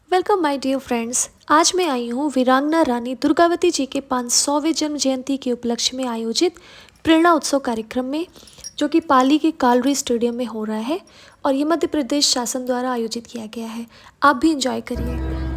Welcome my dear friends. आज मैं आई हूँ वीरांगना रानी दुर्गावती जी के 500वें जन्म जयंती के उपलक्ष्य में आयोजित प्रेरणा उत्सव कार्यक्रम में, जो कि पाली के कालरी स्टेडियम में हो रहा है और ये मध्य प्रदेश शासन द्वारा आयोजित किया गया है। आप भी इंजॉय करिए।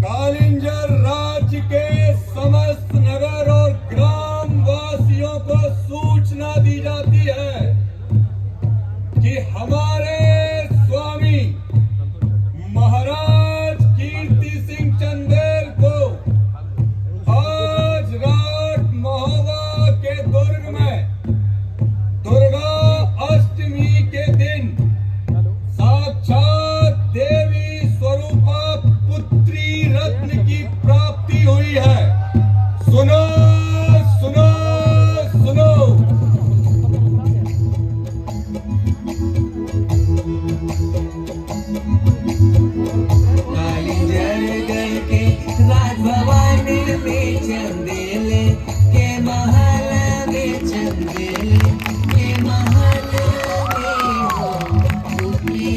कालिंजर राज्य के समस्त नगर और ग्राम वासियों को सूचना दी जाती है कि हमारे स्वामी महाराज कीर्ति सिंह चंदेल को आज रात महोबा के दुर्ग में दुर्गा अष्टमी के दिन साक्षात देवी स्वरूपा पुत्री रत्न की प्राप्ति हुई है। सुनो सुनो सुनो। कालिंजरगढ़ के राजभवन में चंदेल के महल में चंदेल के महल में हो पुत्री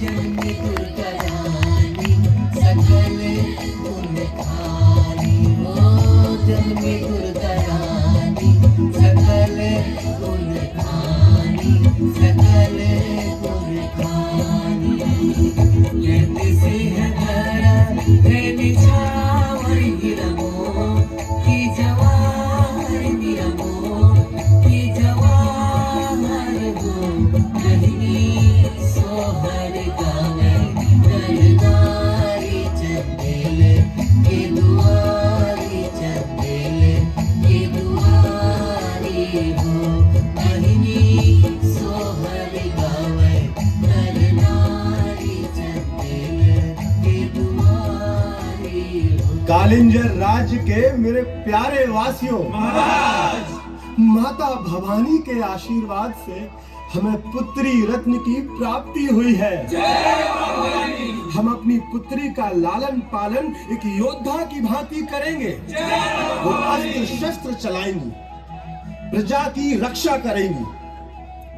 जन दुर्गा रानी सकल गुण खानी हो जन में दुर्गा रानी सकल गुण खानी सकल गुण खानी लेते सिंह धरा है निछावर गिरमो की जवाहर गिरमो की जवाहर गो नहीं सोहर गावे गलदारी चंदेल के दुआरी चंदेल के दुआरी हो नहीं सोहर गावे गलदारी चंदेल के दुआरी हो। कालिंजर राज्य के मेरे प्यारे वासियों, माता भवानी के आशीर्वाद से हमें पुत्री रत्न की प्राप्ति हुई है। हम अपनी पुत्री का लालन पालन एक योद्धा की भांति करेंगे। वो अस्त्र शस्त्र चलाएंगी, प्रजा की रक्षा करेंगी,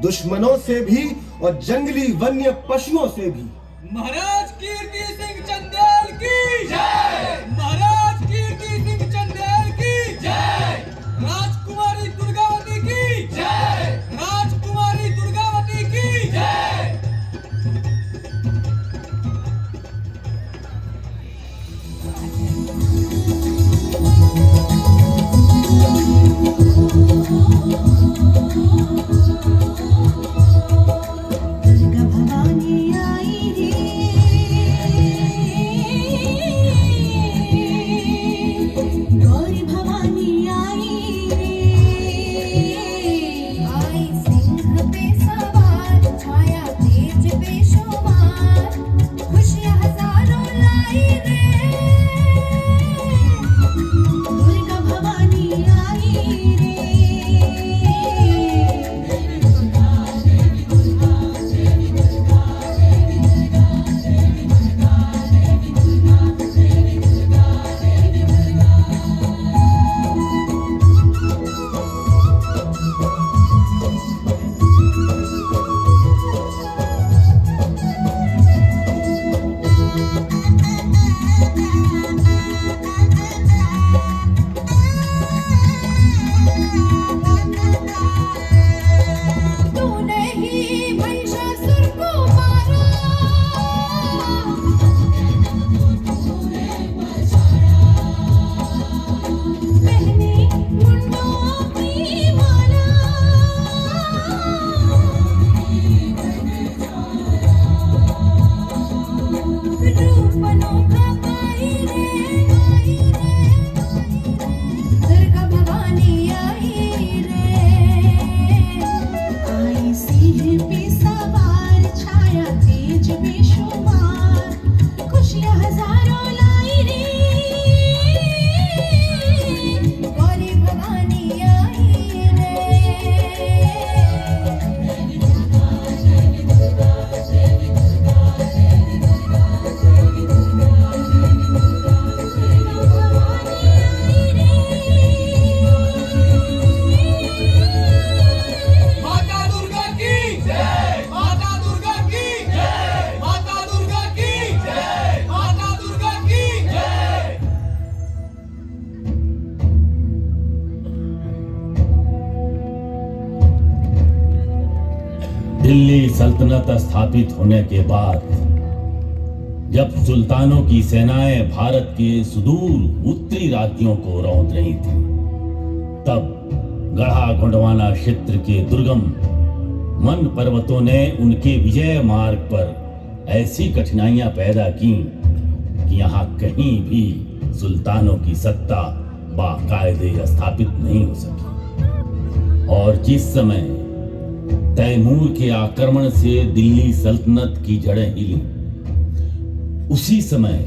दुश्मनों से भी और जंगली वन्य पशुओं से भी। महाराज कीर्ति सिंह चंदेल की जय। महाराज कीर्ति सिंह चंदेल की जय। राजकुमारी दुर्गावती की जय। राजकुमारी दुर्गावती की जय। दुर्गा भवानी आई रे दिल्ली सल्तनत स्थापित होने के बाद जब सुल्तानों की सेनाएं भारत के सुदूर उत्तरी राज्यों को रौंद रही थी, तब गढ़ा गोंडवाना क्षेत्र के दुर्गम मन पर्वतों ने उनके विजय मार्ग पर ऐसी कठिनाइयां पैदा की कि यहाँ कहीं भी सुल्तानों की सत्ता बाकायदे स्थापित नहीं हो सकी। और जिस समय तैमूर के आक्रमण से दिल्ली सल्तनत की जड़ें हिली, उसी समय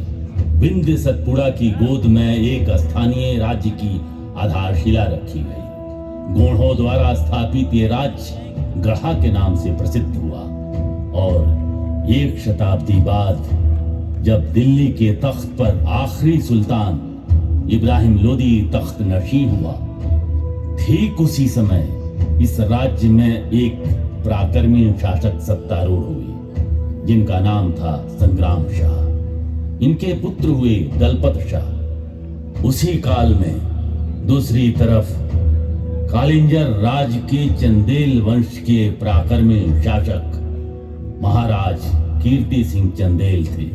विंध्य सतपुड़ा की गोद में एक स्थानीय राज्य की आधारशिला रखी गई। गोंडों द्वारा स्थापित ये राज्य गढ़ा के नाम से प्रसिद्ध हुआ और एक शताब्दी बाद जब दिल्ली के तख्त पर आखिरी सुल्तान इब्राहिम लोदी तख्त नशी हुआ, ठीक उसी समय इस राज्य में एक पराक्रमी शासक सत्तारूढ़ हुए जिनका नाम था संग्राम शाह। इनके पुत्र हुए दलपत शाह। उसी काल में दूसरी तरफ कालिंजर राज के चंदेल वंश के पराक्रमी शासक महाराज कीर्ति सिंह चंदेल थे,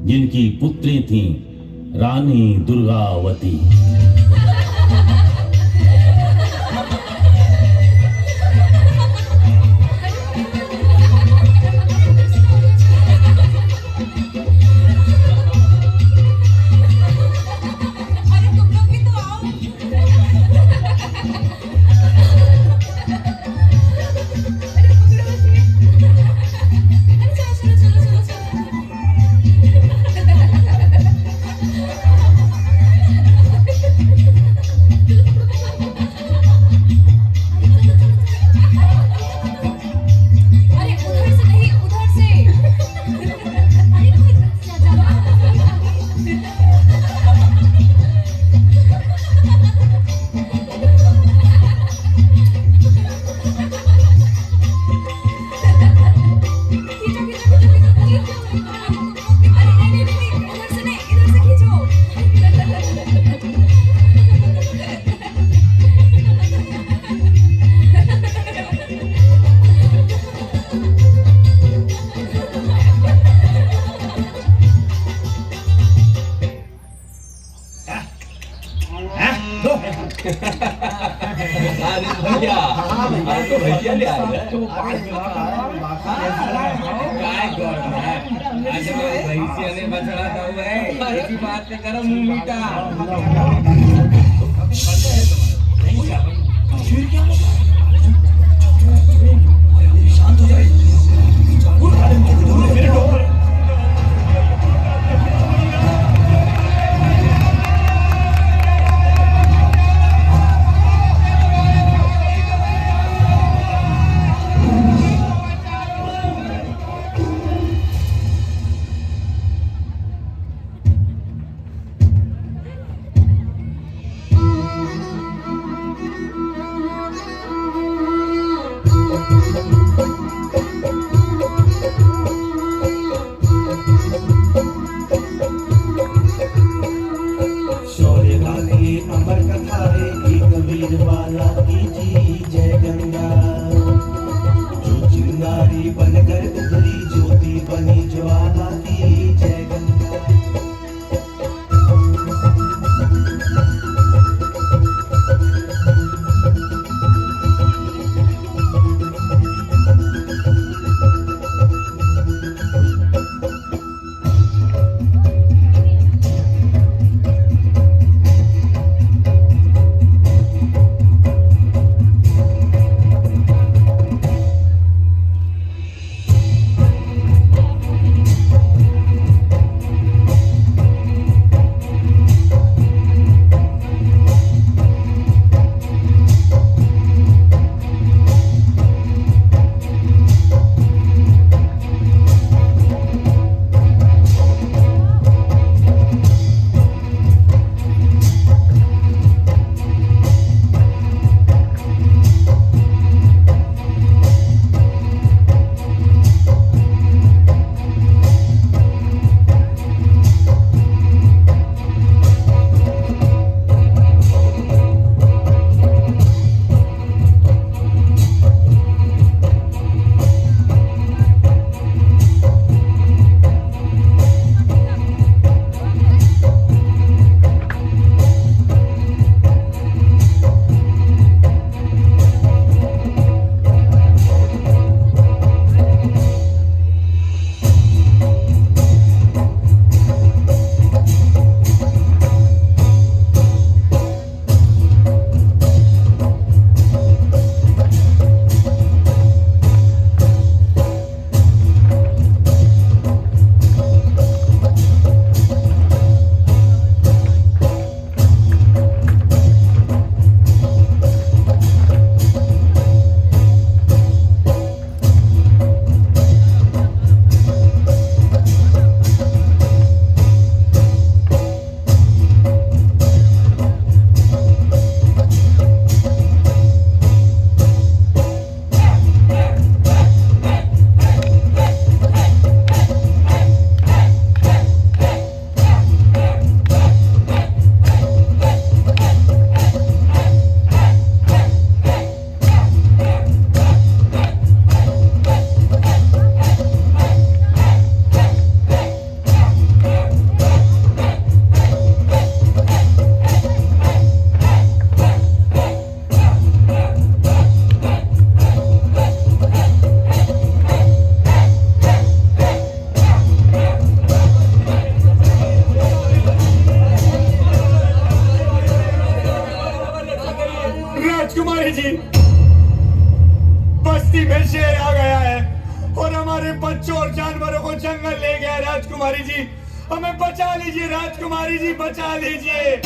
जिनकी पुत्री थी रानी दुर्गावती। राजकुमारी जी, बस्ती में शेर आ गया है और हमारे बच्चों और जानवरों को जंगल ले गया। राजकुमारी जी, हमें बचा लीजिए। राजकुमारी जी, बचा लीजिए।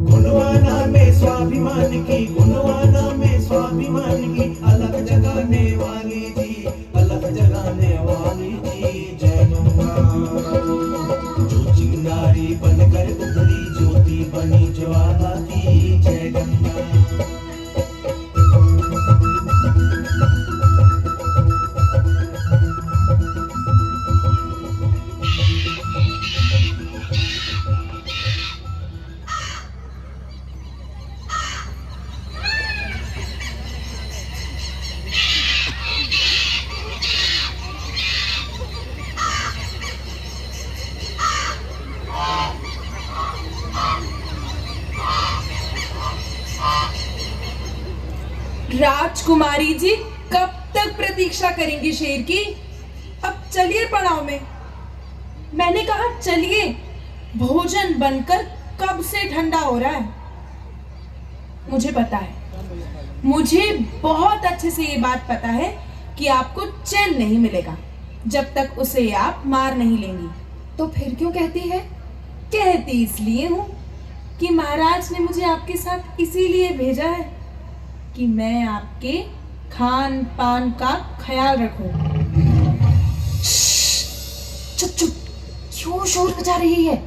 गुणवाना में स्वाभिमान की, गुणवाना में स्वाभिमान की, अलग जगाने वाली जी, अलग जगाने वाली जी। जय गंगा। जो चिंगारी बनकर उभरी, ज्योति बनी ज्वाला की। जय गंगा। राजकुमारी जी, कब तक प्रतीक्षा करेंगी शेर की? अब चलिए पड़ाव में। मैंने कहा चलिए, भोजन बनकर कब से ठंडा हो रहा है। मुझे पता है, मुझे बहुत अच्छे से ये बात पता है कि आपको चैन नहीं मिलेगा जब तक उसे आप मार नहीं लेंगी। तो फिर क्यों कहती है? कहती इसलिए हूँ कि महाराज ने मुझे आपके साथ इसीलिए भेजा है कि मैं आपके खान पान का ख्याल रखूं। चुप चुप, क्यों शोर मचा रही है?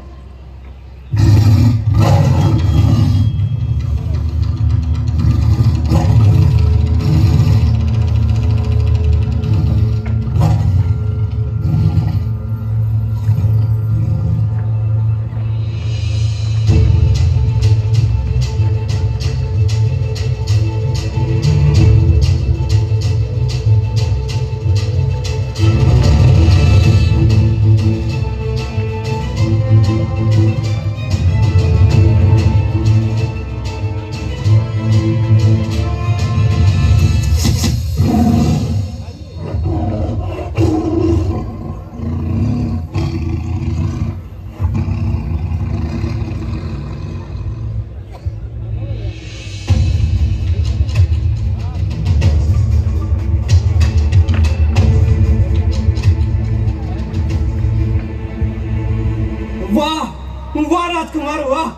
वाह राजकुमार, वाह!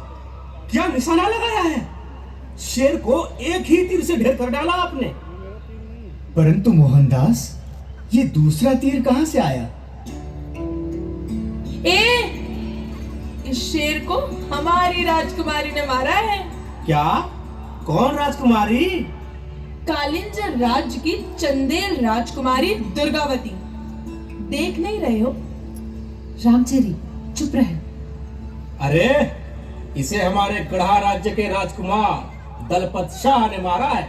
क्या निशाना लगाया है। शेर को एक ही तीर से ढेर कर डाला आपने। परंतु मोहनदास, ये दूसरा तीर कहां से आया? इस शेर को हमारी राजकुमारी ने मारा है। क्या? कौन राजकुमारी? कालिंजर राज्य की चंदेल राजकुमारी दुर्गावती। देख नहीं रहे हो? रामचरी, चुप रहे। अरे, इसे हमारे गढ़ा राज्य के राजकुमार दलपत शाह ने मारा है।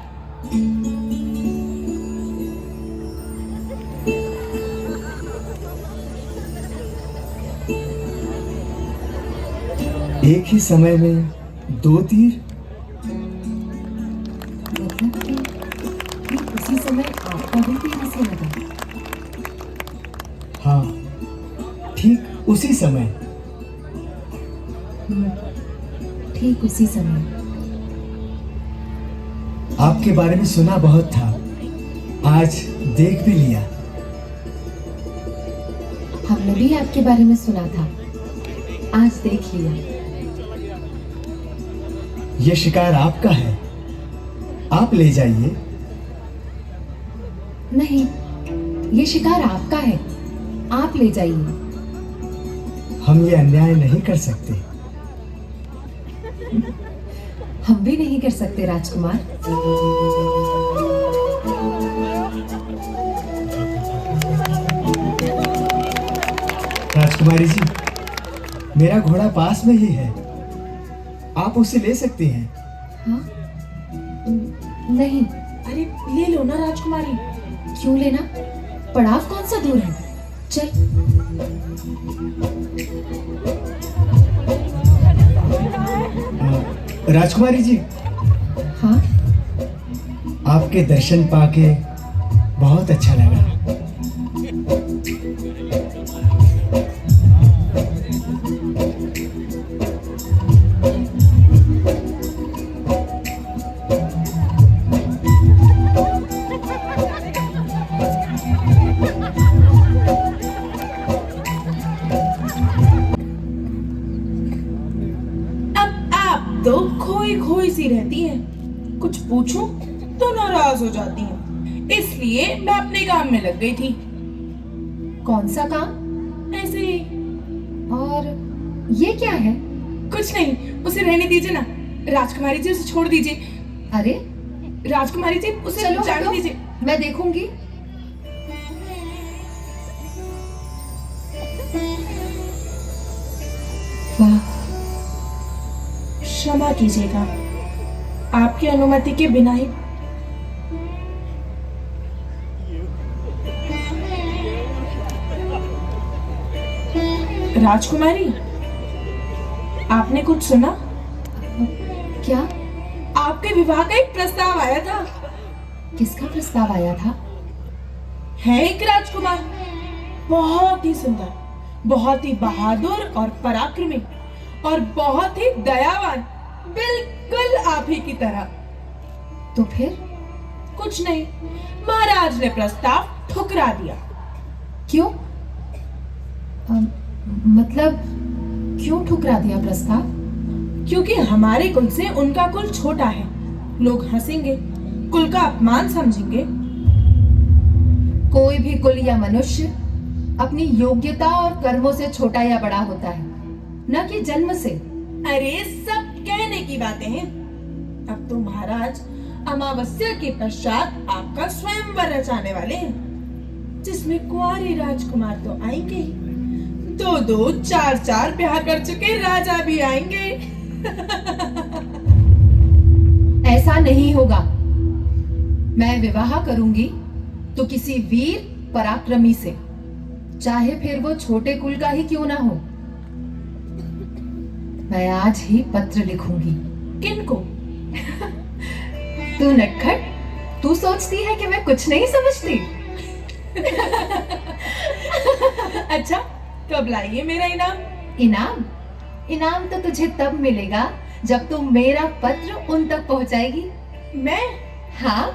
एक ही समय में दो तीर? मतलब कि ठीक उसी समय आपका भी तीर से लगा? हाँ, ठीक उसी समय। ठीक उसी समय। आपके बारे में सुना बहुत था, आज देख भी लिया। हमने भी आपके बारे में सुना था, आज देख लिया। ये शिकार आपका है, आप ले जाइए। नहीं, ये शिकार आपका है, आप ले जाइए। हम ये अन्याय नहीं कर सकते। हम भी नहीं कर सकते राजकुमार। राजकुमारी जी, मेरा घोड़ा पास में ही है, आप उसे ले सकती हैं। हाँ? नहीं। अरे ले लो ना राजकुमारी। क्यों लेना? पड़ाव कौन सा दूर है, चल। राजकुमारी जी। हाँ? आपके दर्शन पाके बहुत अच्छा लगा। खोई खोई सी रहती हैं। कुछ पूछूं तो नाराज हो जाती हैं। इसलिए मैं अपने काम में लग गई थी। कौन सा काम? ऐसे ही। और ये क्या है? कुछ नहीं, उसे रहने दीजिए ना। राजकुमारी जी, उसे छोड़ दीजिए। अरे राजकुमारी जी, उसे चलो जाने हटो, दीजिए। मैं देखूंगी। वाह, क्षमा कीजिएगा, आपकी अनुमति के बिना ही। राजकुमारी, आपने कुछ सुना? क्या? आपके विवाह का एक प्रस्ताव आया था। किसका प्रस्ताव आया था? है एक राजकुमार, बहुत ही सुंदर, बहुत ही बहादुर और पराक्रमी, और बहुत ही दयावान, बिल्कुल आप ही की तरह। तो फिर? कुछ नहीं, महाराज ने प्रस्ताव ठुकरा दिया। क्यों? मतलब क्यों ठुकरा दिया प्रस्ताव? क्योंकि हमारे कुल से उनका कुल छोटा है। लोग हंसेंगे, कुल का अपमान समझेंगे। कोई भी कुल या मनुष्य अपनी योग्यता और कर्मों से छोटा या बड़ा होता है, न कि जन्म से। अरे सब कहने की बातें हैं। अब तो महाराज अमावस्या के पश्चात आपका स्वयंवर रचाने वाले हैं, जिसमें कुंवारे राजकुमार तो आएंगे, दो दो चार चार ब्याह कर चुके राजा भी आएंगे। ऐसा नहीं होगा। मैं विवाह करूंगी तो किसी वीर पराक्रमी से, चाहे फिर वो छोटे कुल का ही क्यों ना हो। मैं आज ही पत्र लिखूंगी। किनको? तू नटखट, तू सोचती है कि मैं कुछ नहीं समझती। अच्छा, कब लाइए मेरा इनाम? इनाम? इनाम तो तुझे तब मिलेगा जब तू मेरा पत्र उन तक पहुंचाएगी। मैं? हाँ।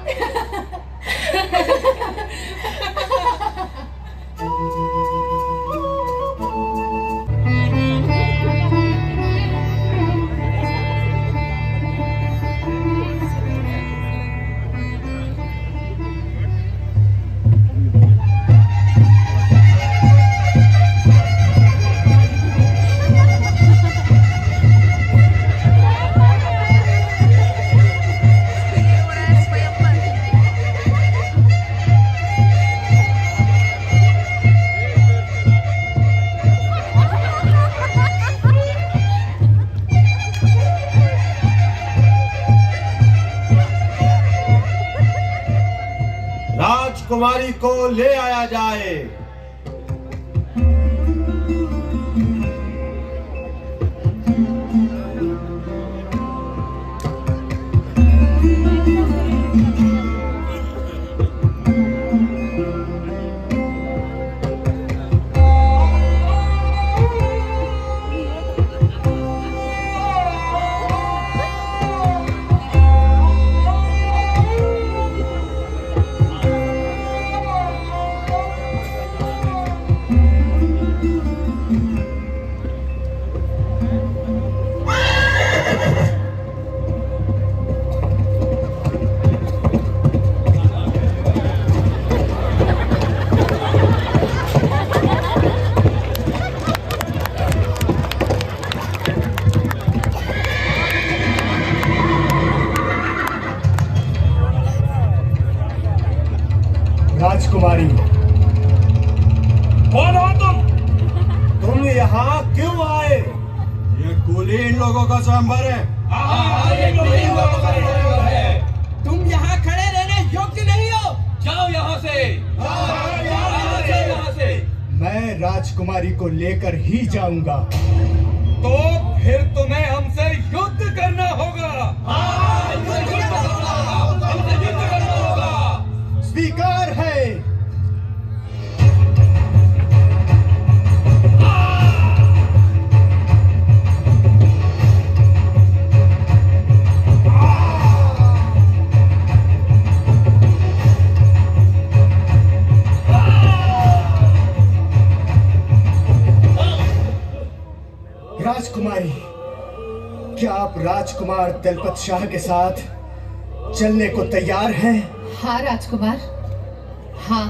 राजकुमारी को ले आया जाए। राजकुमारी, कौन हो तुम? तुम यहाँ क्यों आए? ये कुलीन लोगों का स्वयंवर है। तुम यहाँ खड़े रहने योग्य नहीं हो। जाओ यहाँ से। यहाँ से। मैं राजकुमारी को लेकर ही जाऊंगा। तो फिर तुम्हें हमसे युद्ध करना होगा। स्वीकार है। राजकुमारी, क्या आप राजकुमार दलपत शाह के साथ चलने को तैयार हैं? हाँ राजकुमार, हाँ,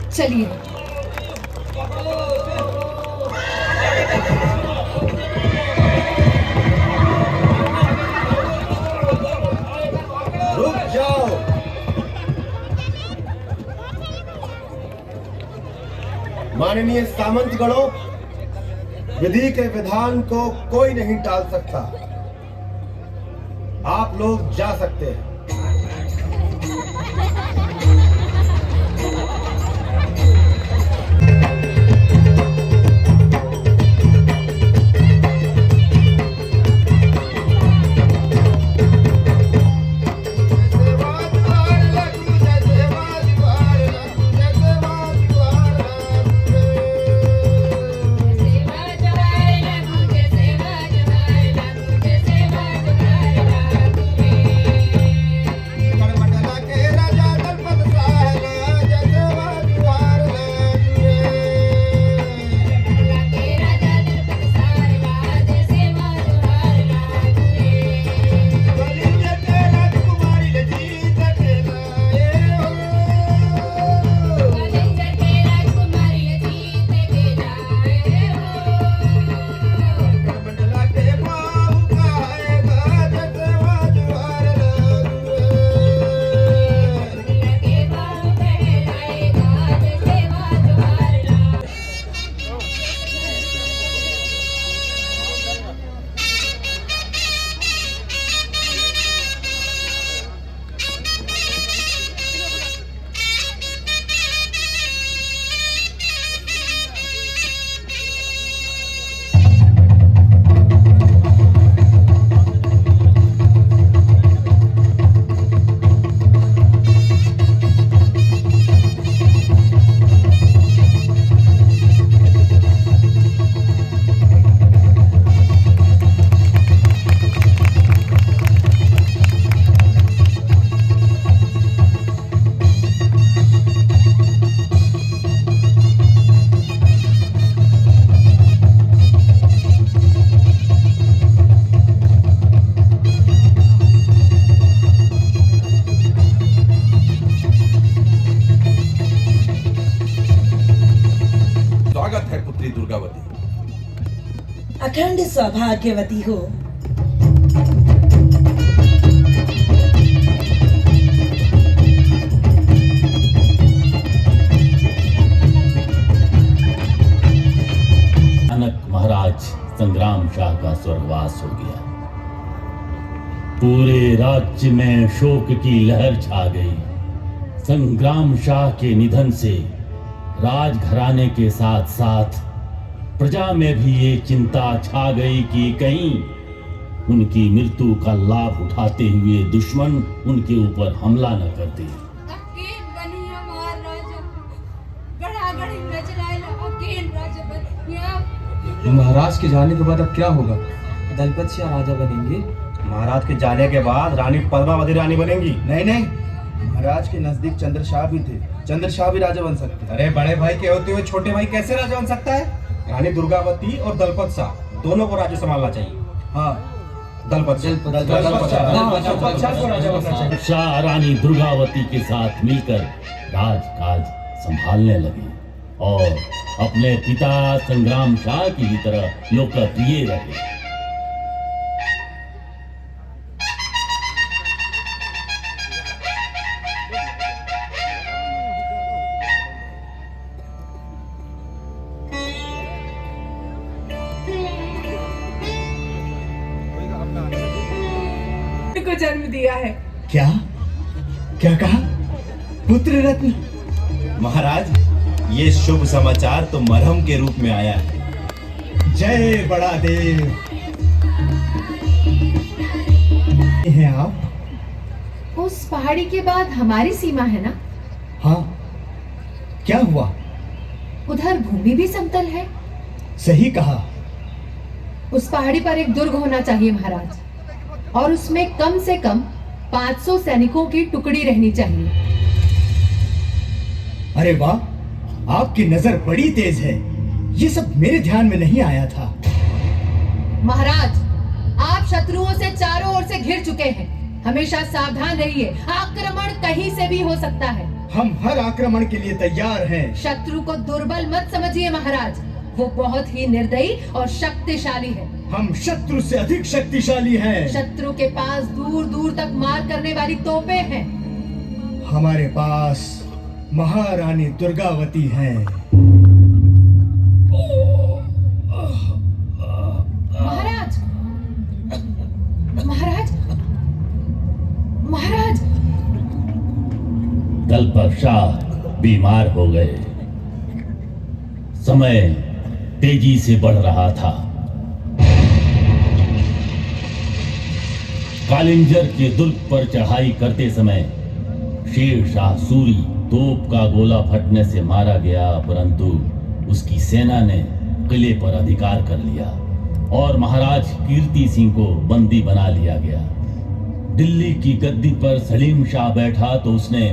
चलिए। रुक जाओ। माननीय सामंतगणों, विधि के विधान को कोई नहीं टाल सकता। आप लोग जा सकते हैं। अखंड सौभाग्यवती हो। अचानक महाराज संग्राम शाह का स्वर्गवास हो गया। पूरे राज्य में शोक की लहर छा गई। संग्राम शाह के निधन से राजघराने के साथ साथ प्रजा में भी ये चिंता छा गई कि कहीं उनकी मृत्यु का लाभ उठाते हुए दुश्मन उनके ऊपर हमला न कर दे। महाराज के जाने के बाद अब क्या होगा? दलपत शाह राजा बनेंगे। महाराज के जाने के बाद रानी पद्मावती रानी बनेंगी। नहीं नहीं, महाराज के नजदीक चंद्रशाह भी थे। चंद्रशाह भी राजा बन सकते। अरे बड़े भाई के होते हुए छोटे भाई कैसे राजा बन सकता है? रानी दुर्गावती और दलपत शाह दोनों को राज्य संभालना चाहिए। हाँ, दलपत शाह को राजा बनना चाहिए। शाह रानी दुर्गावती के साथ मिलकर राजकाज संभालने लगे और अपने पिता संग्राम शाह की ही तरह लोकप्रिय रहे। को जन्म दिया है। क्या क्या कहा? पुत्र रत्न? महाराज, ये शुभ समाचार तो मरहम के रूप में आया है। जय बड़ा देव। हैं आप? उस पहाड़ी के बाद हमारी सीमा है ना? हाँ, क्या हुआ? उधर भूमि भी समतल है। सही कहा। उस पहाड़ी पर एक दुर्ग होना चाहिए महाराज, और उसमें कम से कम 500 सैनिकों की टुकड़ी रहनी चाहिए। अरे वाह, आपकी नजर बड़ी तेज है। ये सब मेरे ध्यान में नहीं आया था। महाराज, आप शत्रुओं से चारों ओर से घिर चुके हैं। हमेशा सावधान रहिए, आक्रमण कहीं से भी हो सकता है। हम हर आक्रमण के लिए तैयार हैं। शत्रु को दुर्बल मत समझिए महाराज, वो बहुत ही निर्दयी और शक्तिशाली है। हम शत्रु से अधिक शक्तिशाली हैं। शत्रु के पास दूर दूर तक मार करने वाली तोपें हैं। हमारे पास महारानी दुर्गावती हैं। महाराज, महाराज, महाराज। दलपत शाह बीमार हो गए। समय तेजी से बढ़ रहा था। कालिंजर के दुर्ग पर चढ़ाई करते समय शेर शाह सूरी तोप का गोला फटने से मारा गया, परंतु उसकी सेना ने किले पर अधिकार कर लिया और महाराज कीर्ति सिंह को बंदी बना लिया गया। दिल्ली की गद्दी पर सलीम शाह बैठा तो उसने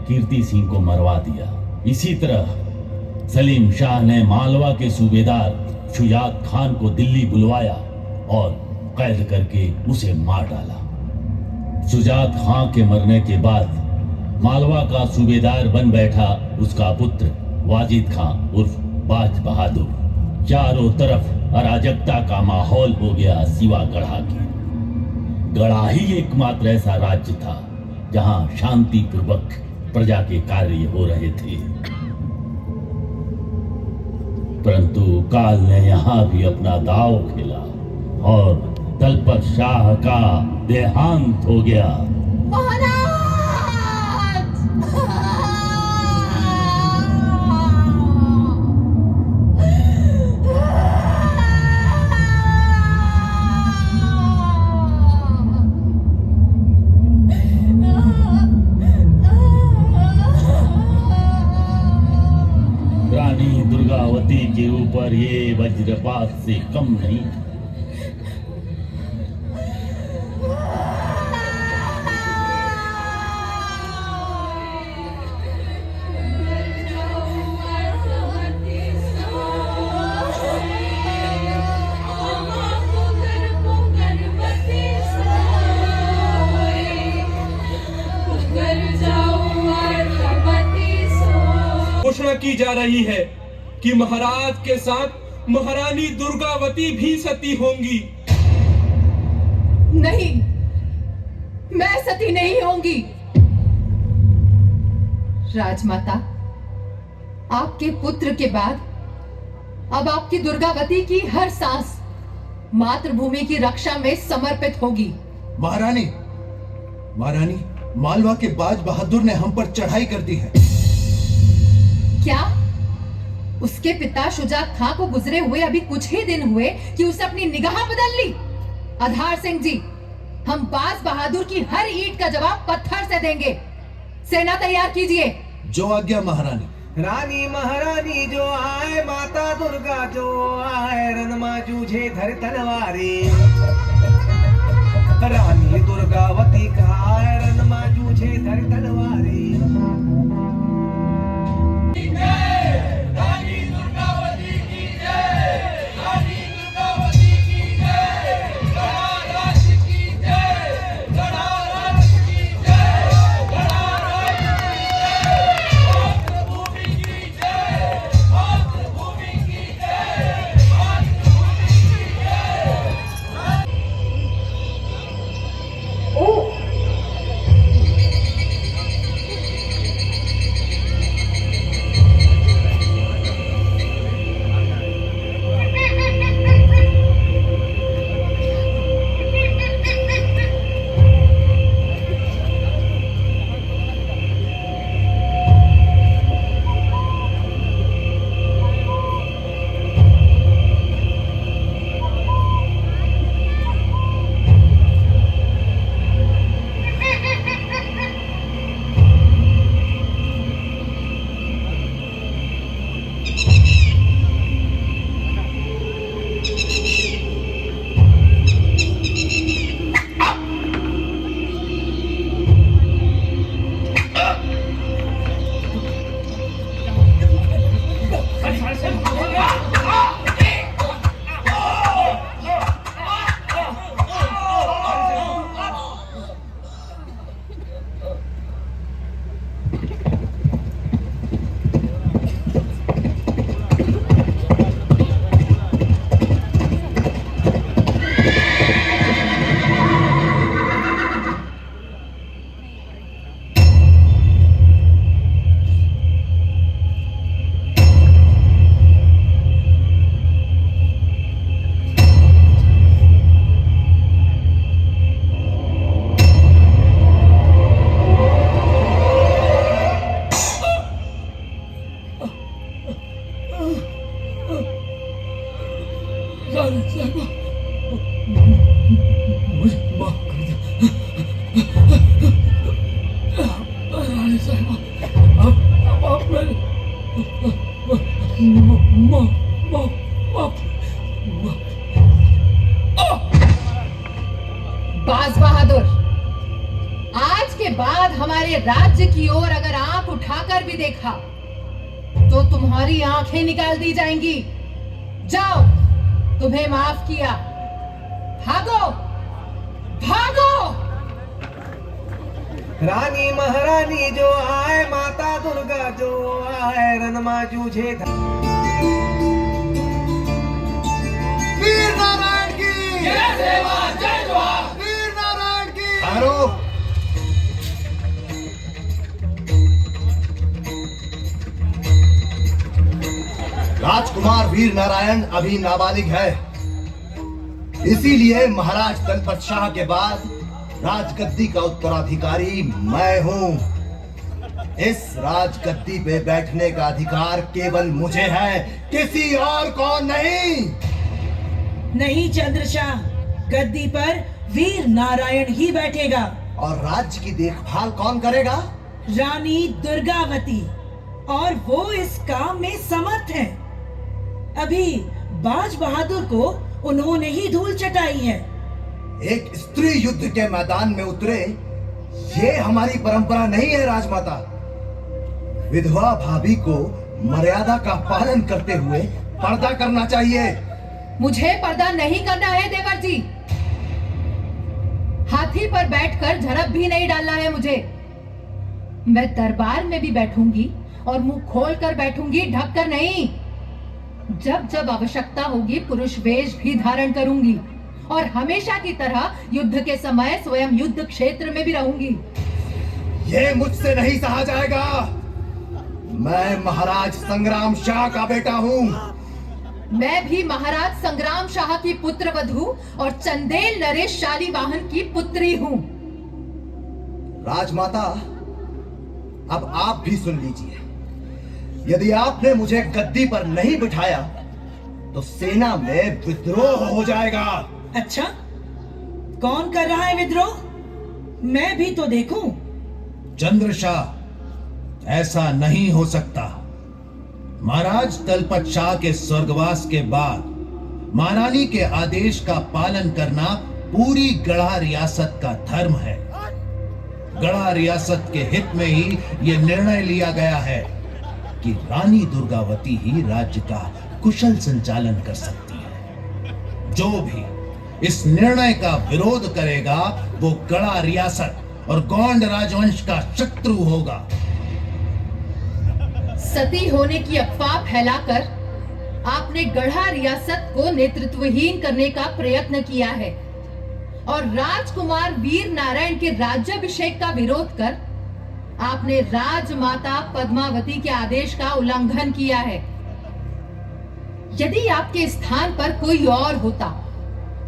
कीर्ति सिंह को मरवा दिया। इसी तरह सलीम शाह ने मालवा के सूबेदार शुजात खान को दिल्ली बुलवाया और कैद करके उसे मार डाला। शुजात खां के मरने के बाद मालवा का सूबेदार बन बैठा उसका पुत्र वाजिद खां उर्फ बाज बहादुर। चारों तरफ अराजकता का माहौल हो गया सिवा गढ़ा के। गढ़ा ही एकमात्र ऐसा राज्य था जहां शांति पूर्वक प्रजा के कार्य हो रहे थे, परंतु काल ने यहां भी अपना दांव खेला और दलपत शाह का देहांत हो गया। रानी दुर्गावती के ऊपर ये वज्रपात से कम नहीं। घोषणा की जा रही है कि महाराज के साथ महारानी दुर्गावती भी सती होंगी। नहीं, मैं सती नहीं होंगी। राजमाता, आपके पुत्र के बाद अब आपकी दुर्गावती की हर सांस मातृभूमि की रक्षा में समर्पित होगी। महारानी, महारानी, मालवा के बाज बहादुर ने हम पर चढ़ाई कर दी है। क्या? उसके पिता शुजात खां को गुजरे हुए अभी कुछ ही दिन हुए कि उसने अपनी निगाह बदल ली। आधार सिंह जी, हम बाज बहादुर की हर ईंट का जवाब पत्थर से देंगे। सेना तैयार कीजिए। जो आज्ञा महारानी। रानी महारानी जो आए, माता दुर्गा जो आए, रणमा जूझे धर तलवारे। रानी दुर्गावती का आए, रणमा जूझे धर तलवारे। रानी साहिबा, मुझे माफ कर दो। रानी साहिबा, आप मेरे बाज बहादुर, आज के बाद हमारे राज्य की ओर अगर आंख उठाकर भी देखा तो तुम्हारी आंखें निकाल दी जाएंगी। जाओ, तुम्हें माफ किया, भागो भागो। रानी महारानी जो आए, माता दुर्गा जो आए, रणमा जूझे वीर नारायण की जय, सेवा जय जोहार। वीर नारायण की राजकुमार वीर नारायण अभी नाबालिग है, इसीलिए महाराज दलपत शाह के बाद राजगद्दी का उत्तराधिकारी मैं हूँ। इस राजगद्दी पे बैठने का अधिकार केवल मुझे है, किसी और को नहीं। नहीं चंद्रशाह, गद्दी पर वीर नारायण ही बैठेगा। और राज्य की देखभाल कौन करेगा? रानी दुर्गावती, और वो इस काम में समर्थ हैं। अभी बाज बहादुर को उन्होंने ही धूल चटाई है। एक स्त्री युद्ध के मैदान में उतरे, ये हमारी परंपरा नहीं है राजमाता। विधवा भाभी को मर्यादा का पालन करते हुए पर्दा करना चाहिए। मुझे पर्दा नहीं करना है देवर जी। हाथी पर बैठकर झड़प भी नहीं डालना है मुझे। मैं दरबार में भी बैठूंगी और मुंह खोल कर बैठूंगी, ढक कर नहीं। जब जब आवश्यकता होगी पुरुष वेश भी धारण करूंगी, और हमेशा की तरह युद्ध के समय स्वयं युद्ध क्षेत्र में भी रहूंगी। ये मुझसे नहीं सहा जाएगा। मैं महाराज संग्राम शाह का बेटा हूँ। मैं भी महाराज संग्राम शाह की पुत्र वधू और चंदेल नरेश शालीवाहन की पुत्री हूँ। राजमाता, अब आप भी सुन लीजिए। यदि आपने मुझे गद्दी पर नहीं बिठाया तो सेना में विद्रोह हो जाएगा। अच्छा, कौन कर रहा है विद्रोह? मैं भी तो देखूं। चंद्रशाह, ऐसा नहीं हो सकता। महाराज दलपत शाह के स्वर्गवास के बाद महारानी के आदेश का पालन करना पूरी गढ़ा रियासत का धर्म है। गढ़ा रियासत के हित में ही यह निर्णय लिया गया है कि रानी दुर्गावती ही राज्य का कुशल संचालन कर सकती है। जो भी इस निर्णय का विरोध करेगा वो गढ़ा रियासत और गोंड राजवंश का शत्रु होगा। सती होने की अफवाह फैलाकर आपने गढ़ा रियासत को नेतृत्वहीन करने का प्रयत्न किया है, और राजकुमार वीर नारायण के राज्याभिषेक का विरोध कर आपने राजमाता पद्मावती के आदेश का उल्लंघन किया है। यदि आपके स्थान पर कोई और होता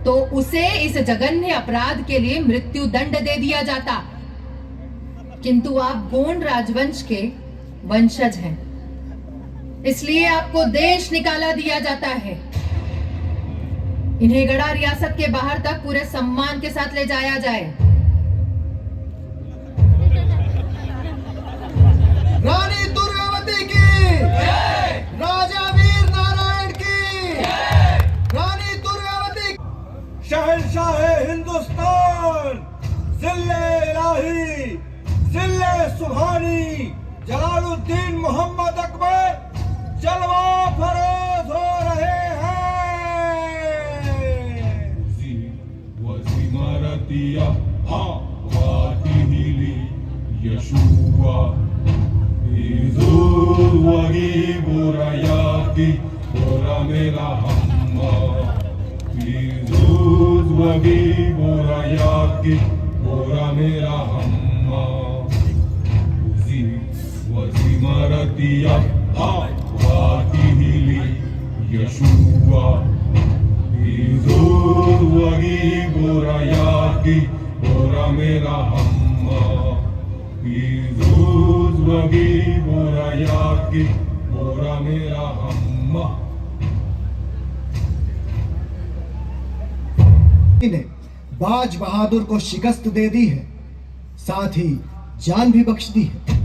तो उसे इस जघन्य अपराध के लिए मृत्यु दंड दे दिया जाता, किंतु आप गोंड राजवंश के वंशज हैं, इसलिए आपको देश निकाला दिया जाता है। इन्हें गढ़ा रियासत के बाहर तक पूरे सम्मान के साथ ले जाया जाए। रानी दुर्गावती की जय, राजा वीर नारायण की जय, रानी दुर्गावती। शहंशाह हिंदुस्तान, जिल्ले इलाही, जिल्ले सुभानी जलालुद्दीन मोहम्मद अकबर जलवा फरोज हो रहे हैं। वजीमरतिया हाँ वातिहिली यशुआ इज़ुल वगी बुरायाती बोरा मेरा हम्मा इज़ुल वगी बुरायाती बोरा मेरा हम्मा वजीमरतिया हाँ वातिहिली यशुआ इज़ुल वगी बुरायाती बोरा मेरा हम्मा इज़ुल वगी बुरायाती बोरा मेरा हम्मा। ने बाज बहादुर को शिकस्त दे दी है, साथ ही जान भी बख्श दी है।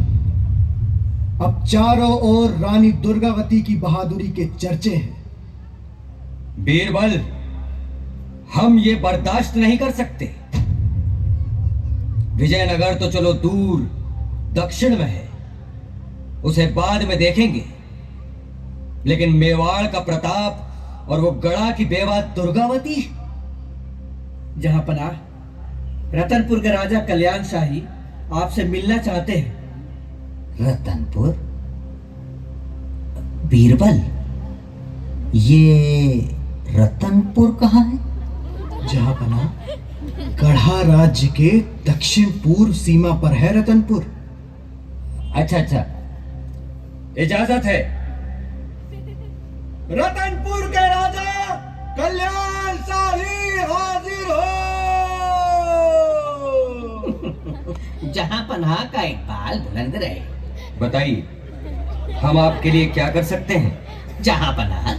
अब चारों ओर रानी दुर्गावती की बहादुरी के चर्चे हैं। बीरबल, हम ये बर्दाश्त नहीं कर सकते। विजयनगर तो चलो दूर दक्षिण में है, उसे बाद में देखेंगे, लेकिन मेवाड़ का प्रताप और वो गढ़ा की बेवा दुर्गावती। जहां पनाह, रतनपुर के राजा कल्याण शाही आपसे मिलना चाहते हैं। रतनपुर? बीरबल, ये रतनपुर कहाँ है? जहां पना, गढ़ा राज्य के दक्षिण पूर्व सीमा पर है रतनपुर। अच्छा अच्छा, इजाजत है। रतनपुर के राजा कल्याण शाही हाजिर हो। जहां पनाह का इकबाल बुलंद रहे। बताइए, हम आपके लिए क्या कर सकते हैं? जहां पनाह,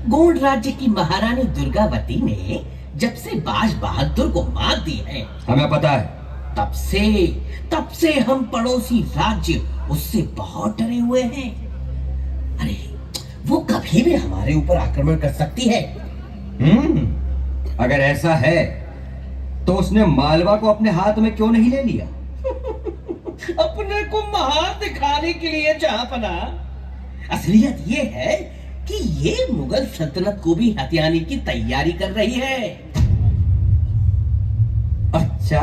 गोंड राज्य की महारानी दुर्गावती ने जब से बाज बहादुर को मात दी है, हमें पता है, तब से हम पड़ोसी राज्य उससे बहुत डरे हुए हैं। अरे, वो कभी भी हमारे ऊपर आक्रमण कर सकती है। अगर ऐसा है तो उसने मालवा को अपने हाथ में क्यों नहीं ले लिया? अपने को महान दिखाने के लिए जहांपना। असलियत ये है कि ये मुगल सल्तनत को भी हथियाने की तैयारी कर रही है। अच्छा,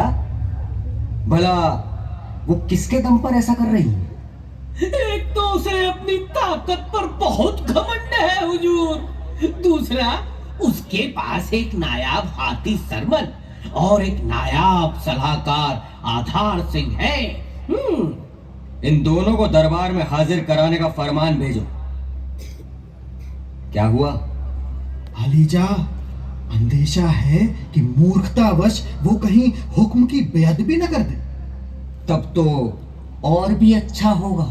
भला वो किसके दम पर ऐसा कर रही है? एक तो उसे अपनी ताकत पर बहुत घमंड है हुजूर। दूसरा, उसके पास एक नायाब हाथी सरमन और एक नायाब सलाहकार आधार सिंह है। इन दोनों को दरबार में हाजिर कराने का फरमान भेजो। क्या हुआ? अलीजा, अंदेशा है कि मूर्खतावश वो कहीं हुक्म की बेअदबी न कर दे। तब तो और भी अच्छा होगा।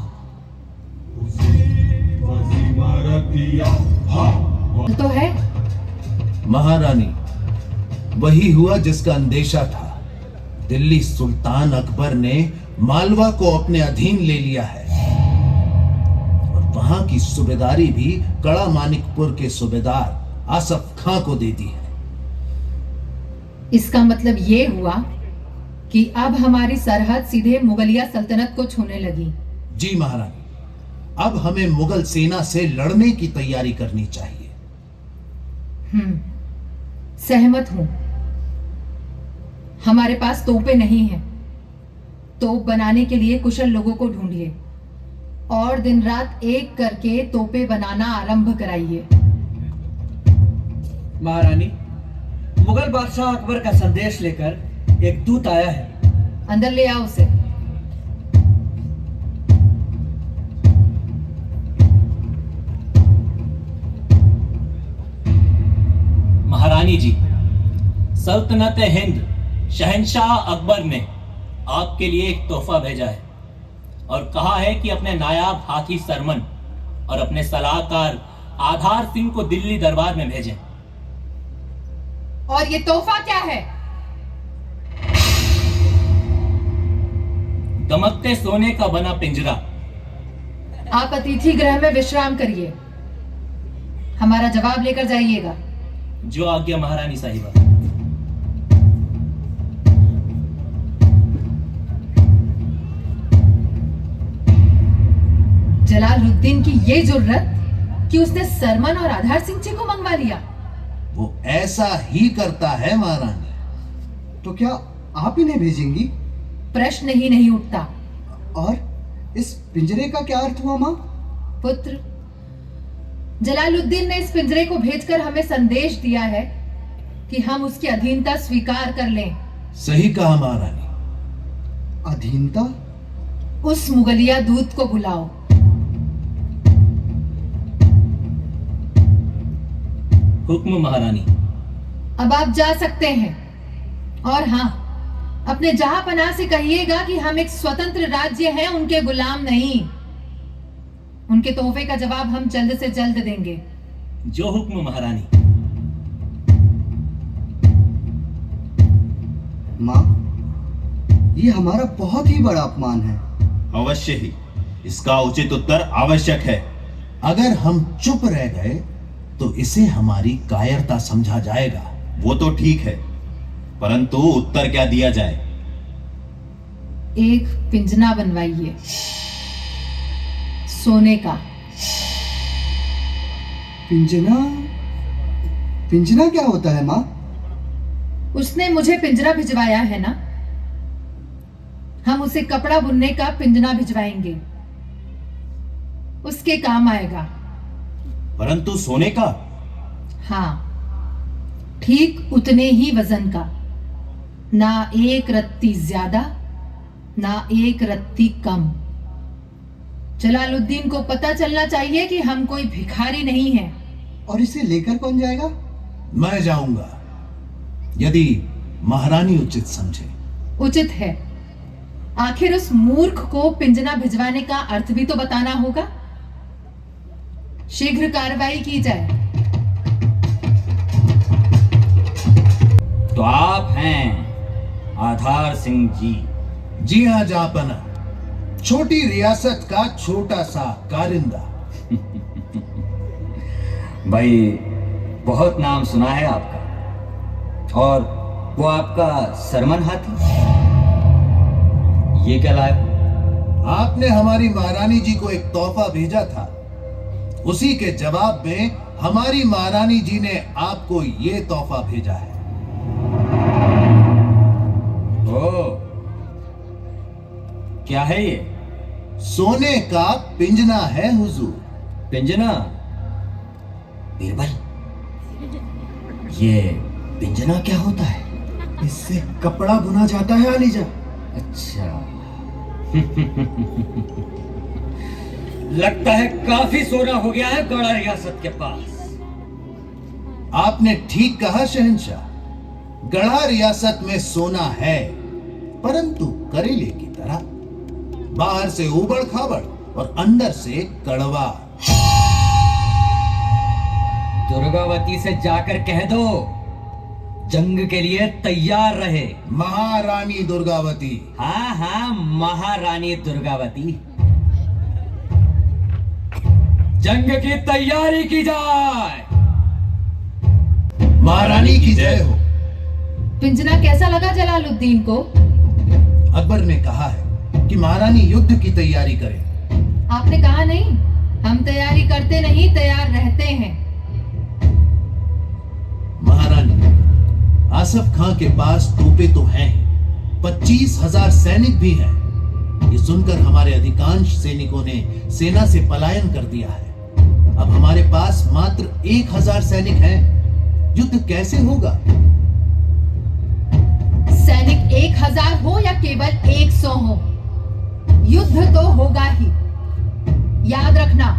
तो है महारानी, वही हुआ जिसका अंदेशा था। दिल्ली सुल्तान अकबर ने मालवा को अपने अधीन ले लिया है और वहां की सूबेदारी भी कड़ा मानिकपुर के सूबेदार आसफ खां को दे दी है। इसका मतलब ये हुआ कि अब हमारी सरहद सीधे मुगलिया सल्तनत को छूने लगी। जी महारानी, अब हमें मुगल सेना से लड़ने की तैयारी करनी चाहिए। सहमत हूं। हमारे पास तोपें नहीं हैं। तोप बनाने के लिए कुशल लोगों को ढूंढिए और दिन रात एक करके तोपें बनाना आरंभ कराइए। महारानी, मुगल बादशाह अकबर का संदेश लेकर एक दूत आया है। अंदर ले आओ उसे। महारानी जी, सल्तनत हिंद शहंशाह अकबर ने आपके लिए एक तोहफा भेजा है और कहा है कि अपने नायाब हाथी सरमन और अपने सलाहकार आधार सिंह को दिल्ली दरबार में भेजें। और ये तोहफा क्या है? दमकते सोने का बना पिंजरा। आप अतिथि गृह में विश्राम करिए। हमारा जवाब लेकर जाइएगा। जो आज्ञा महारानी साहिबा। जलालुद्दीन की ये जुर्रत कि उसने सरमन और आधार सिंह जी को मंगवा लिया। वो ऐसा ही करता है महारानी। तो क्या आप इन्हें भेजेंगी? प्रश्न ही नहीं उठता। और इस पिंजरे का क्या अर्थ हुआ मां? पुत्र, जलालुद्दीन ने इस पिंजरे को भेजकर हमें संदेश दिया है कि हम उसकी अधीनता स्वीकार कर लें। सही कहा महारानी। अधीनता? उस मुगलिया दूत को बुलाओ। हुक्म महारानी। अब आप जा सकते हैं। और हाँ, अपने जहांपनाह से कहिएगा कि हम एक स्वतंत्र राज्य हैं, उनके गुलाम नहीं। उनके तोहफे का जवाब हम जल्द से जल्द देंगे। जो हुक्म महारानी। माँ, ये हमारा बहुत ही बड़ा अपमान है। अवश्य ही इसका उचित उत्तर आवश्यक है। अगर हम चुप रह गए तो इसे हमारी कायरता समझा जाएगा। वो तो ठीक है, परंतु उत्तर क्या दिया जाए? एक पिंजना बनवाइए, सोने का। पिंजना? पिंजना क्या होता है माँ? उसने मुझे पिंजरा भिजवाया है ना, हम उसे कपड़ा बुनने का पिंजना भिजवाएंगे, उसके काम आएगा। परंतु सोने का? हाँ, ठीक उतने ही वजन का, ना एक रत्ती ज्यादा ना एक रत्ती कम। जलालुद्दीन को पता चलना चाहिए कि हम कोई भिखारी नहीं हैं। और इसे लेकर कौन जाएगा? मैं जाऊंगा, यदि महारानी उचित समझे। उचित है। आखिर उस मूर्ख को पिंजना भिजवाने का अर्थ भी तो बताना होगा। शीघ्र कार्रवाई की जाए। तो आप हैं आधार सिंह जी? जी हाँ जापना, छोटी रियासत का छोटा सा कारिंदा। भाई, बहुत नाम सुना है आपका। और वो आपका सरमन हाथी, ये क्या लाया? आपने हमारी महारानी जी को एक तोहफा भेजा था, उसी के जवाब में हमारी महारानी जी ने आपको ये तोहफा भेजा है। ओ, क्या है ये? सोने का पिंजना है हुजूर। पिंजना? बीरबल, ये पिंजना क्या होता है? इससे कपड़ा बुना जाता है आलीजा। अच्छा। लगता है काफी सोना हो गया है गढ़ा रियासत के पास। आपने ठीक कहा शहंशाह, गढ़ा रियासत में सोना है, परंतु करेले की तरह, बाहर से उबड़ खाबड़ और अंदर से कड़वा। दुर्गावती से जाकर कह दो जंग के लिए तैयार रहे। महारानी दुर्गावती। हाँ हाँ, महारानी दुर्गावती। जंग की तैयारी की जाए। महारानी की जय हो। पिंजना कैसा लगा जलालुद्दीन को? अकबर ने कहा है कि महारानी युद्ध की तैयारी करें। आपने कहा नहीं, हम तैयारी करते नहीं, तैयार रहते हैं। महारानी, आसफ खां के पास तोपें तो हैं, 25,000 सैनिक भी हैं। ये सुनकर हमारे अधिकांश सैनिकों ने सेना से पलायन कर दिया है। अब हमारे पास मात्र 1,000 सैनिक हैं। युद्ध कैसे होगा? सैनिक 1,000 हो या केवल 100 हो, युद्ध तो होगा ही। याद रखना,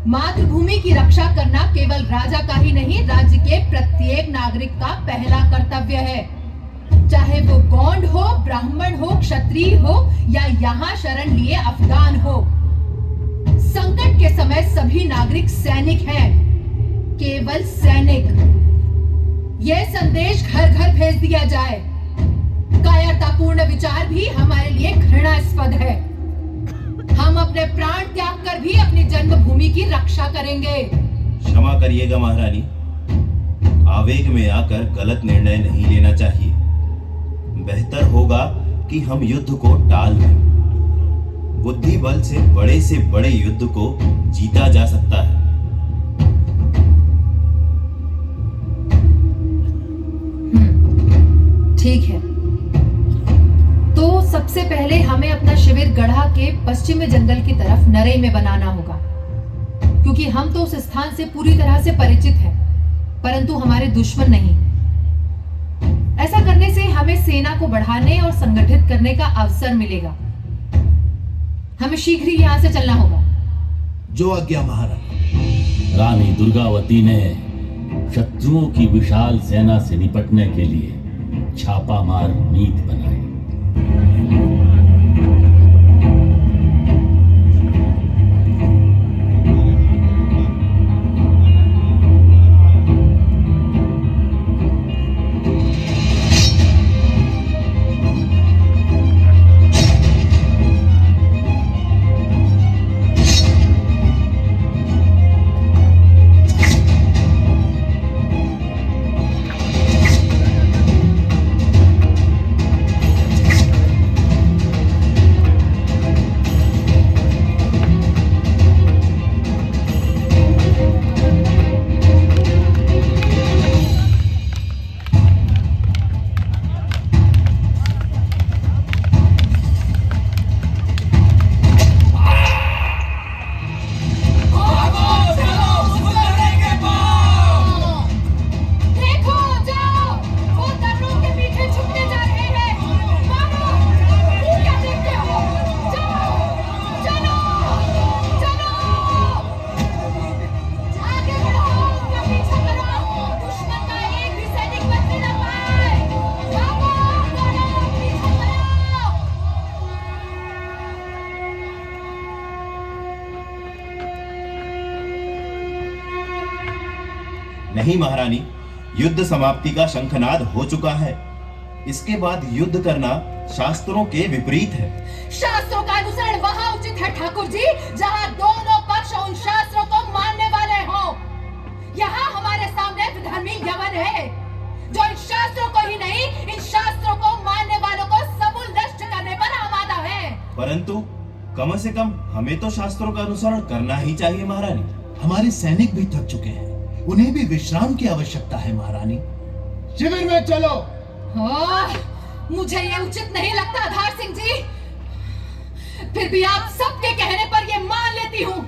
मातृभूमि की रक्षा करना केवल राजा का ही नहीं, राज्य के प्रत्येक नागरिक का पहला कर्तव्य है। चाहे वो गौंड हो, ब्राह्मण हो, क्षत्रिय हो या यहाँ शरण लिए अफगान हो। संकट के समय सभी नागरिक सैनिक हैं, केवल सैनिक। यह संदेश घर घर भेज दिया जाए। कायरतापूर्ण विचार भी हमारे लिए घृणास्पद है। हम अपने प्राण त्याग कर भी अपनी जन्मभूमि की रक्षा करेंगे। क्षमा करिएगा महारानी, आवेग में आकर गलत निर्णय नहीं लेना चाहिए। बेहतर होगा कि हम युद्ध को टाल दें। बुद्धि बल से बड़े युद्ध को जीता जा सकता है। ठीक है, तो सबसे पहले हमें अपना शिविर गढ़ा के पश्चिमी जंगल की तरफ नरई में बनाना होगा, क्योंकि हम तो उस स्थान से पूरी तरह से परिचित हैं, परंतु हमारे दुश्मन नहीं। ऐसा करने से हमें सेना को बढ़ाने और संगठित करने का अवसर मिलेगा। हमें शीघ्र ही यहाँ से चलना होगा। जो आज्ञा महारानी। रानी दुर्गावती ने शत्रुओं की विशाल सेना से निपटने के लिए छापामार नीति बनाई। नहीं महारानी, युद्ध समाप्ति का शंखनाद हो चुका है। इसके बाद युद्ध करना शास्त्रों के विपरीत है। शास्त्रों का अनुसरण वहाँ उचित है ठाकुर जी, जहाँ दोनों पक्ष उन शास्त्रों को मानने वाले हों। यहाँ हमारे सामने विधर्मी यवन है, जो इन शास्त्रों को ही नहीं, इन शास्त्रों को मानने वालों को समूल नष्ट करने पर आमादा है। परंतु कम से कम हमें तो शास्त्रों का अनुसरण करना ही चाहिए महारानी। हमारे सैनिक भी थक चुके हैं, उन्हें भी विश्राम की आवश्यकता है महारानी। शिविर में चलो। मुझे ये उचित नहीं लगता आधार सिंह जी, फिर भी आप सबके कहने पर ये मान लेती हूँ।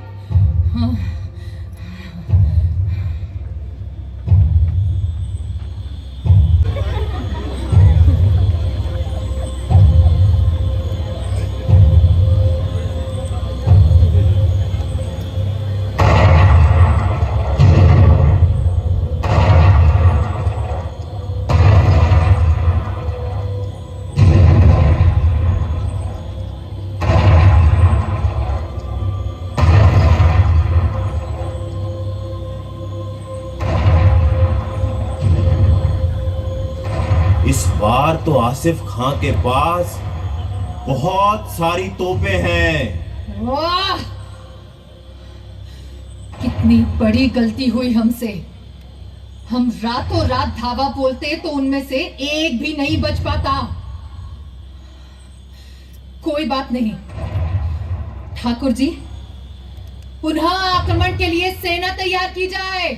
इस बार तो आसिफ खां के पास बहुत सारी तोपें हैं। वाह! कितनी बड़ी गलती हुई हमसे। हम रातों रात धावा बोलते तो उनमें से एक भी नहीं बच पाता। कोई बात नहीं ठाकुर जी, पुनः आक्रमण के लिए सेना तैयार की जाए।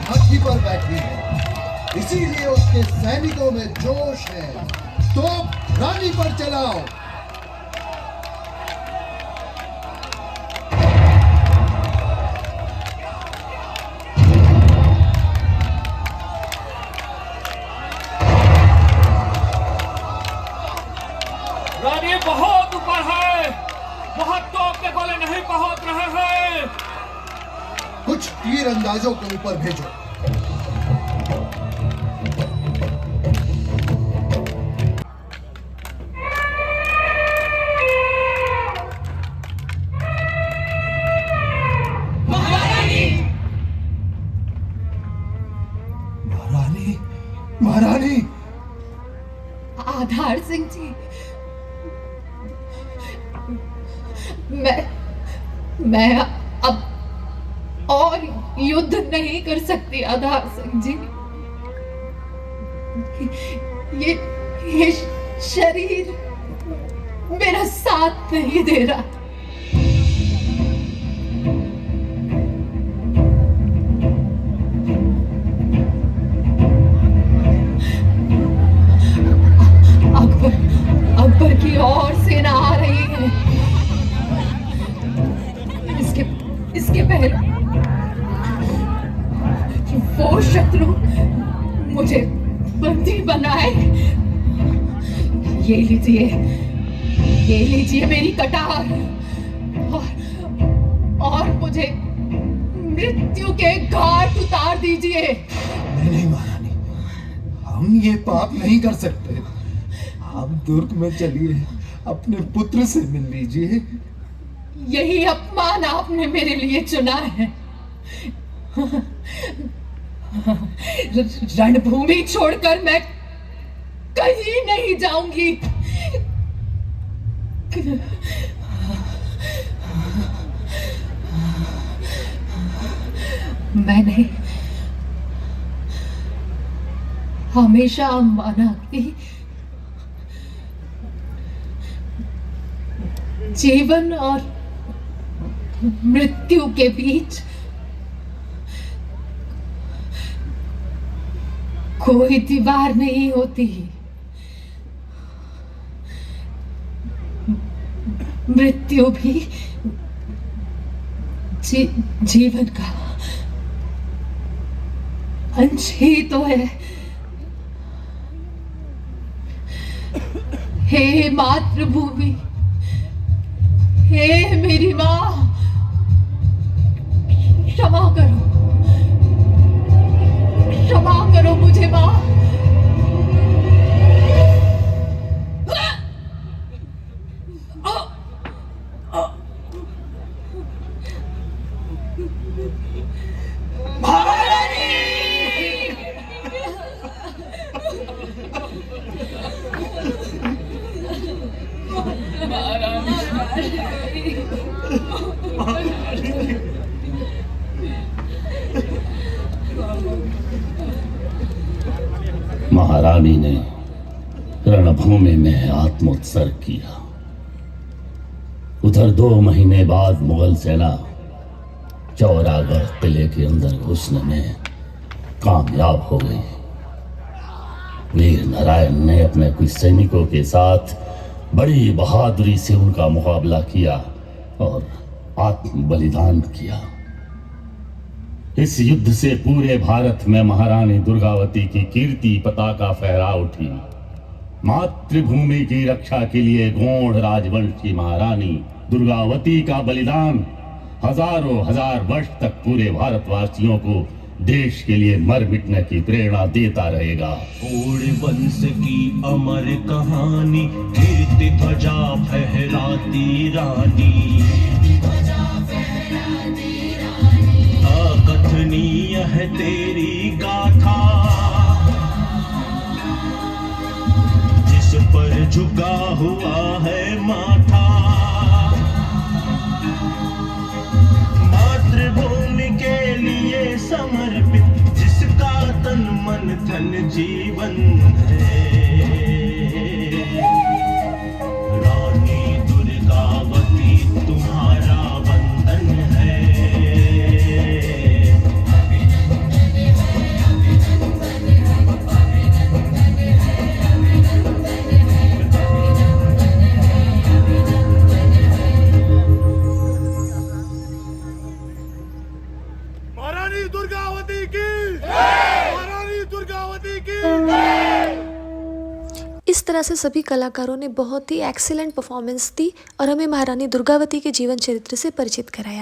हाथी पर बैठी है, इसीलिए उसके सैनिकों में जोश है। तो रानी पर चलाओ। रानी बहुत ऊपर है, बहुत तोप के गोले नहीं पहुंच रहे हैं। कुछ तीर अंदाजों के ऊपर भेजो। महारानी आधार सिंह जी, मैं अब और युद्ध नहीं कर सकती आधार सिंह जी। ये शरीर मेरा साथ नहीं दे रहा। अकबर की और सेना आ रही है। इसके पहले वो शत्रु मुझे बंदी बनाए। ये लीजिए मेरी कटार और मुझे मृत्यु के घाट उतार दीजिए। नहीं महारानी, हम ये पाप नहीं कर सकते। आप दुर्ग में चलिए, अपने पुत्र से मिल लीजिए। यही अपमान आपने मेरे लिए चुना है। रणभूमि छोड़कर मैं कहीं नहीं जाऊंगी। मैंने हमेशा माना कि जीवन और मृत्यु के बीच कोई दीवार नहीं होती। मृत्यु भी जीवन का अंश ही तो है। हे मातृभूमि, हे मेरी माँ, क्षमा करो, क्षमा करो मुझे माँ। महारानी ने रणभूमि में आत्मोत्सर्ग किया। उधर 2 महीने बाद मुगल सेना चौरागढ़ किले के अंदर घुसने में कामयाब हो गई। वीर नारायण ने अपने कुछ सैनिकों के साथ बड़ी बहादुरी से उनका मुकाबला किया और आत्म बलिदान किया। इस युद्ध से पूरे भारत में महारानी दुर्गावती की कीर्ति पताका फहरा उठी। मातृभूमि की रक्षा के लिए गौड़ राजवंश की महारानी दुर्गावती का बलिदान हजारों हजार वर्ष तक पूरे भारतवासियों को देश के लिए मर मिटने की प्रेरणा देता रहेगा। घोड़ वंश की अमर कहानी, कीर्ति ध्वजा फहराती रानी, अकथनीय है तेरी गाथा, जिस पर झुका हुआ है माथा। मातृभूमि के लिए समर्पित, जिसका तन मन धन जीवन है। रानी दुर्गावती तुम्हारा वंदन है। महारानी दुर्गावती की, महारानी दुर्गावती की। इस तरह से सभी कलाकारों ने बहुत ही एक्सीलेंट परफॉर्मेंस दी और हमें महारानी दुर्गावती के जीवन चरित्र से परिचित कराया।